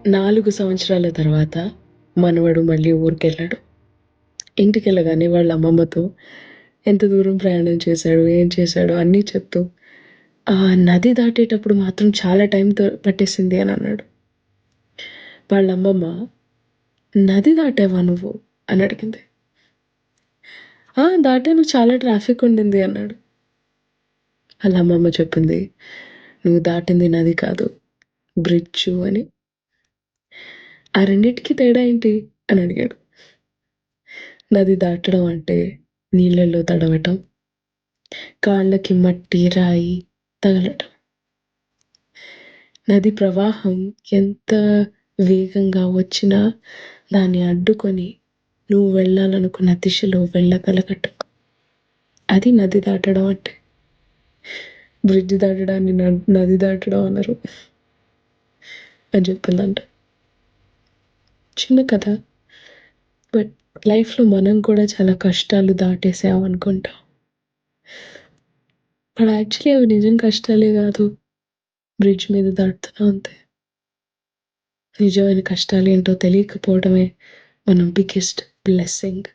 4 సంవత్సరాల తర్వాత మనవడు మళ్ళీ ఊరికెళ్ళాడు. ఇంటికెళ్ళగానే వాళ్ళ అమ్మమ్మతో ఎంత దూరం ప్రయాణం చేశాడు, ఏం చేశాడో అన్నీ చెప్తూ, నది దాటేటప్పుడు మాత్రం చాలా టైం పట్టేసింది అని అన్నాడు. వాళ్ళ అమ్మమ్మ, "నది దాటావా నువ్వు?" అని అడిగింది. దాటాను, చాలా ట్రాఫిక్ ఉండింది అన్నాడు. వాళ్ళ అమ్మమ్మ చెప్పింది, "నువ్వు దాటింది నది కాదు, బ్రిడ్జు" అని. "ఆ రెండిటికి తేడా ఏంటి?" అని అడిగాడు. నది దాటడం అంటే నీళ్ళల్లో తడవటం, కాళ్ళకి మట్టి, రాయి తగలటం. నది ప్రవాహం ఎంత వేగంగా వచ్చినా దాన్ని అడ్డుకొని నువ్వు వెళ్ళాలనుకున్న దిశలో వెళ్ళగలగటం. అది నది దాటడం అంటే. బ్రిడ్జ్ దాటడాన్ని నది దాటడం అనరు అని చెప్పిందంట. చిన్న కథ. బట్ లైఫ్‌లో మనం కూడా చాలా కష్టాలు దాటేసామనుకుంటాం. బట్ యాక్చువల్లీ అవి నిజం కష్టాలే గాదు. బ్రిడ్జ్ మీద దాటుతున్నాం అంతే. నిజమైన కష్టాలేంటో తెలియకపోవడమే మన బిగ్గెస్ట్ బ్లెస్సింగ్.